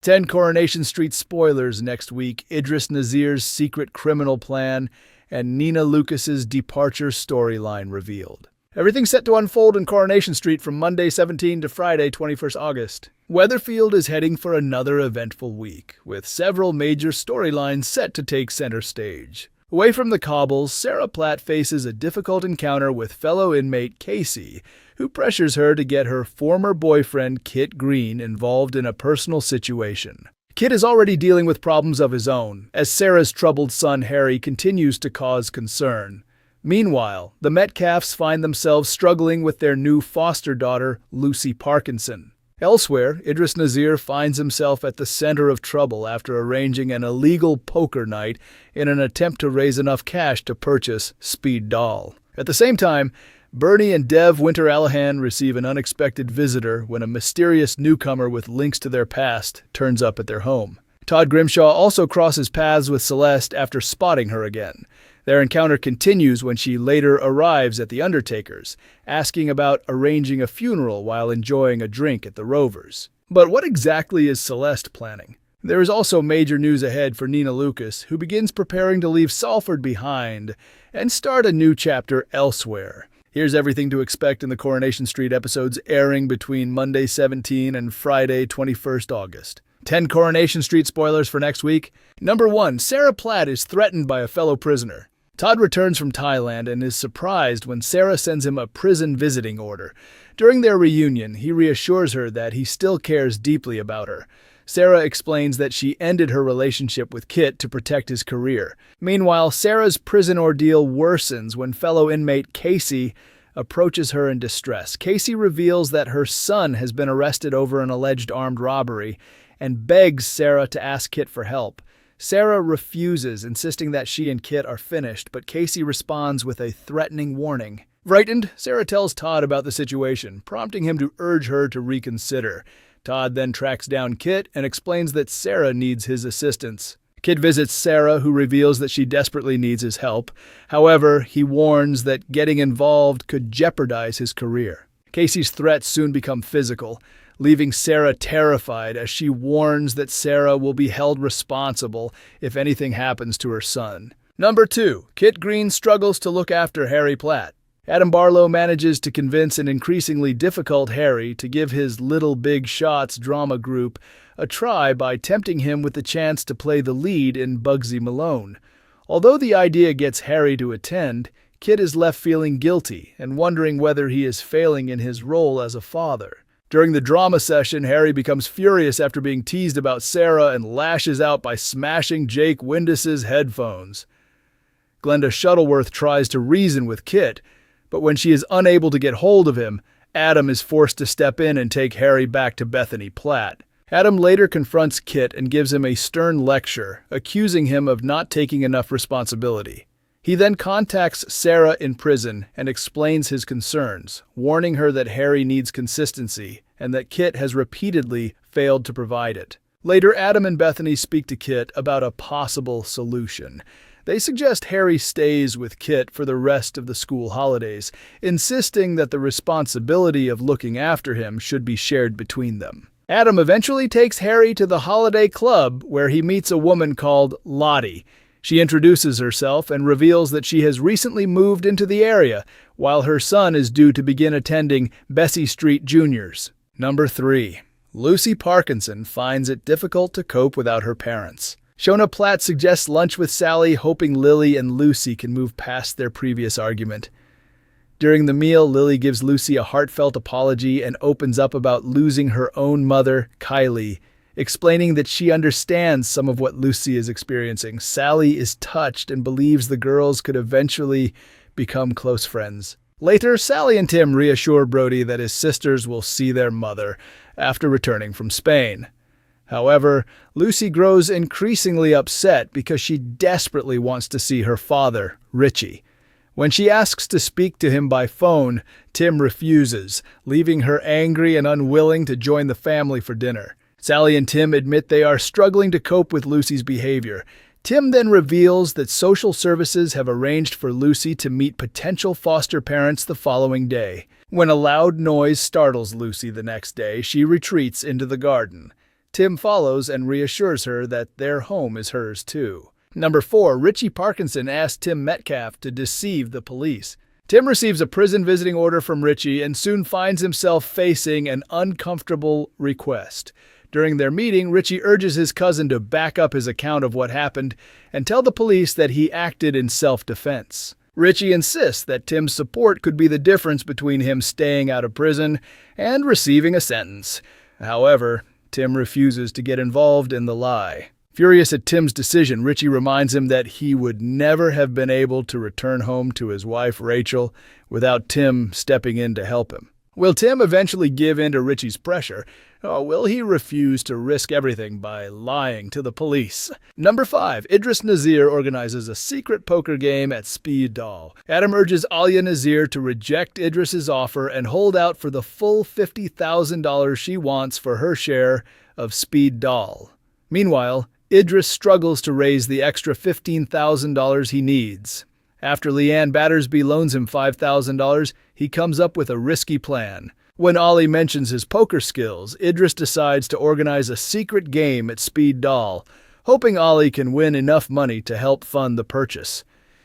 10 Coronation Street spoilers next week, Idris Nazir's secret criminal plan, and Nina Lucas's departure storyline revealed. Everything set to unfold in Coronation Street from Monday 17 to Friday 21st August. Weatherfield is heading for another eventful week, with several major storylines set to take center stage. Away from the cobbles, Sarah Platt faces a difficult encounter with fellow inmate Casey, who pressures her to get her former boyfriend Kit Green involved in a personal situation. Kit is already dealing with problems of his own, as Sarah's troubled son Harry continues to cause concern. Meanwhile, the Metcalfes find themselves struggling with their new foster daughter, Lucy Parkinson. Elsewhere, Idris Nazir finds himself at the center of trouble after arranging an illegal poker night in an attempt to raise enough cash to purchase Speed Doll. At the same time, Bernie and Dev Winter-Allahan receive an unexpected visitor when a mysterious newcomer with links to their past turns up at their home. Todd Grimshaw also crosses paths with Celeste after spotting her again. Their encounter continues when she later arrives at the Undertaker's, asking about arranging a funeral while enjoying a drink at the Rovers. But what exactly is Celeste planning? There is also major news ahead for Nina Lucas, who begins preparing to leave Salford behind and start a new chapter elsewhere. Here's everything to expect in the Coronation Street episodes airing between Monday 17 and Friday 21st August. 10 Coronation Street spoilers for next week. Number 1. Sarah Platt is threatened by a fellow prisoner. Todd returns from Thailand and is surprised when Sarah sends him a prison visiting order. During their reunion, he reassures her that he still cares deeply about her. Sarah explains that she ended her relationship with Kit to protect his career. Meanwhile, Sarah's prison ordeal worsens when fellow inmate Casey approaches her in distress. Casey reveals that her son has been arrested over an alleged armed robbery and begs Sarah to ask Kit for help. Sarah refuses, insisting that she and Kit are finished, but Casey responds with a threatening warning. Frightened, Sarah tells Todd about the situation, prompting him to urge her to reconsider. Todd then tracks down Kit and explains that Sarah needs his assistance. Kit visits Sarah, who reveals that she desperately needs his help. However, he warns that getting involved could jeopardize his career. Casey's threats soon become physical, leaving Sarah terrified as she warns that Sarah will be held responsible if anything happens to her son. Number 2. Kit Green struggles to look after Harry Platt. Adam Barlow manages to convince an increasingly difficult Harry to give his Little Big Shots drama group a try by tempting him with the chance to play the lead in Bugsy Malone. Although the idea gets Harry to attend, Kit is left feeling guilty and wondering whether he is failing in his role as a father. During the drama session, Harry becomes furious after being teased about Sarah and lashes out by smashing Jake Windus's headphones. Glenda Shuttleworth tries to reason with Kit, but when she is unable to get hold of him, Adam is forced to step in and take Harry back to Bethany Platt. Adam later confronts Kit and gives him a stern lecture, accusing him of not taking enough responsibility. He then contacts Sarah in prison and explains his concerns, warning her that Harry needs consistency and that Kit has repeatedly failed to provide it. Later, Adam and Bethany speak to Kit about a possible solution. They suggest Harry stays with Kit for the rest of the school holidays, insisting that the responsibility of looking after him should be shared between them. Adam eventually takes Harry to the holiday club where he meets a woman called Lottie. She introduces herself and reveals that she has recently moved into the area, while her son is due to begin attending Bessie Street Juniors. Number 3. Lucy Parkinson finds it difficult to cope without her parents. Shona Platt suggests lunch with Sally, hoping Lily and Lucy can move past their previous argument. During the meal, Lily gives Lucy a heartfelt apology and opens up about losing her own mother, Kylie, explaining that she understands some of what Lucy is experiencing. Sally is touched and believes the girls could eventually become close friends. Later, Sally and Tim reassure Brody that his sisters will see their mother after returning from Spain. However, Lucy grows increasingly upset because she desperately wants to see her father, Richie. When she asks to speak to him by phone, Tim refuses, leaving her angry and unwilling to join the family for dinner. Sally and Tim admit they are struggling to cope with Lucy's behavior. Tim then reveals that social services have arranged for Lucy to meet potential foster parents the following day. When a loud noise startles Lucy the next day, she retreats into the garden. Tim follows and reassures her that their home is hers too. Number 4, Richie Parkinson asks Tim Metcalfes to deceive the police. Tim receives a prison visiting order from Richie and soon finds himself facing an uncomfortable request. During their meeting, Richie urges his cousin to back up his account of what happened and tell the police that he acted in self-defense. Richie insists that Tim's support could be the difference between him staying out of prison and receiving a sentence. However, Tim refuses to get involved in the lie. Furious at Tim's decision, Richie reminds him that he would never have been able to return home to his wife, Rachel, without Tim stepping in to help him. Will Tim eventually give in to Richie's pressure, or will he refuse to risk everything by lying to the police? Number 5, Idris Nazir organizes a secret poker game at Speed Daal. Adam urges Alia Nazir to reject Idris's offer and hold out for the full $50,000 she wants for her share of Speed Daal. Meanwhile, Idris struggles to raise the extra $15,000 he needs. After Leanne Battersby loans him $5,000, he comes up with a risky plan. When Ollie mentions his poker skills, Idris decides to organize a secret game at Speed Daal, hoping Ollie can win enough money to help fund the purchase.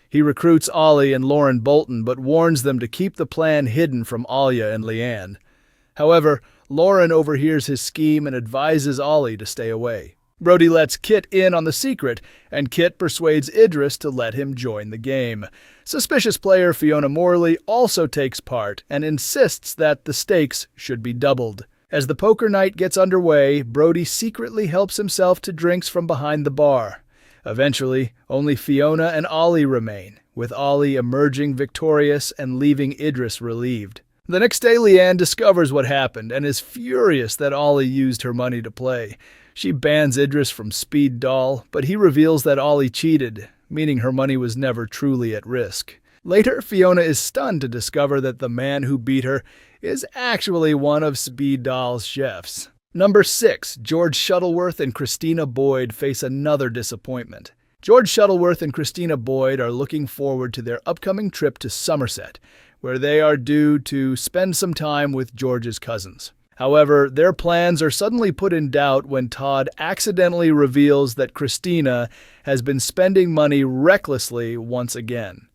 He recruits Ollie and Lauren Bolton, but warns them to keep the plan hidden from Alia and Leanne. However, Lauren overhears his scheme and advises Ollie to stay away. Brody lets Kit in on the secret, and Kit persuades Idris to let him join the game. Suspicious player Fiona Morley also takes part and insists that the stakes should be doubled. As the poker night gets underway, Brody secretly helps himself to drinks from behind the bar. Eventually, only Fiona and Ollie remain, with Ollie emerging victorious and leaving Idris relieved. The next day, Leanne discovers what happened and is furious that Ollie used her money to play. She bans Idris from Speed Daal, but he reveals that Ollie cheated, meaning her money was never truly at risk. Later, Fiona is stunned to discover that the man who beat her is actually one of Speed Daal's chefs. Number 6, George Shuttleworth and Christina Boyd face another disappointment. George Shuttleworth and Christina Boyd are looking forward to their upcoming trip to Somerset, where they are due to spend some time with George's cousins. However, their plans are suddenly put in doubt when Todd accidentally reveals that Christina has been spending money recklessly once again.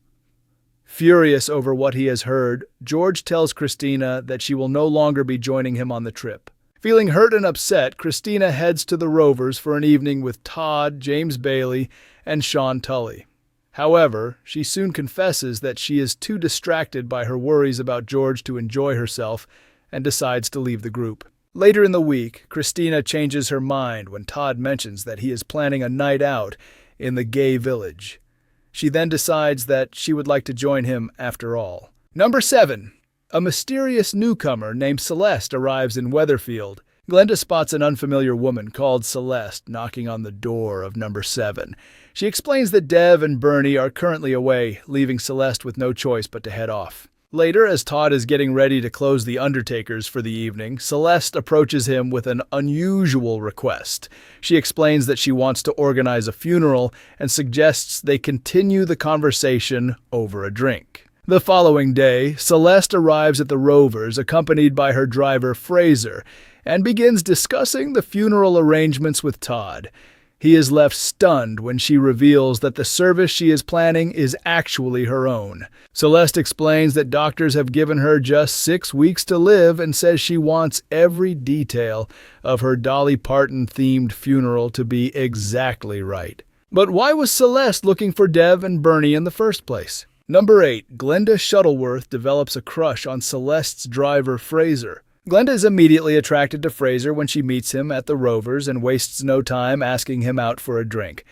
Furious over what he has heard, George tells Christina that she will no longer be joining him on the trip. Feeling hurt and upset, Christina heads to the Rovers for an evening with Todd, James Bailey, and Sean Tully. However, she soon confesses that she is too distracted by her worries about George to enjoy herself and decides to leave the group. Later in the week, Christina changes her mind when Todd mentions that he is planning a night out in the gay village. She then decides that she would like to join him after all. Number 7. A mysterious newcomer named Celeste arrives in Weatherfield. Glenda spots an unfamiliar woman called Celeste knocking on the door of number 7. She explains that Dev and Bernie are currently away, leaving Celeste with no choice but to head off. Later, as Todd is getting ready to close the undertakers for the evening, Celeste approaches him with an unusual request. She explains that she wants to organize a funeral and suggests they continue the conversation over a drink. The following day, Celeste arrives at the Rovers accompanied by her driver Fraser and begins discussing the funeral arrangements with Todd. He is left stunned when she reveals that the service she is planning is actually her own. Celeste explains that doctors have given her just 6 weeks to live and says she wants every detail of her Dolly Parton-themed funeral to be exactly right. But why was Celeste looking for Dev and Bernie in the first place? Number 8. Glenda Shuttleworth develops a crush on Celeste's driver Fraser. Glenda is immediately attracted to Fraser when she meets him at the Rovers and wastes no time asking him out for a drink.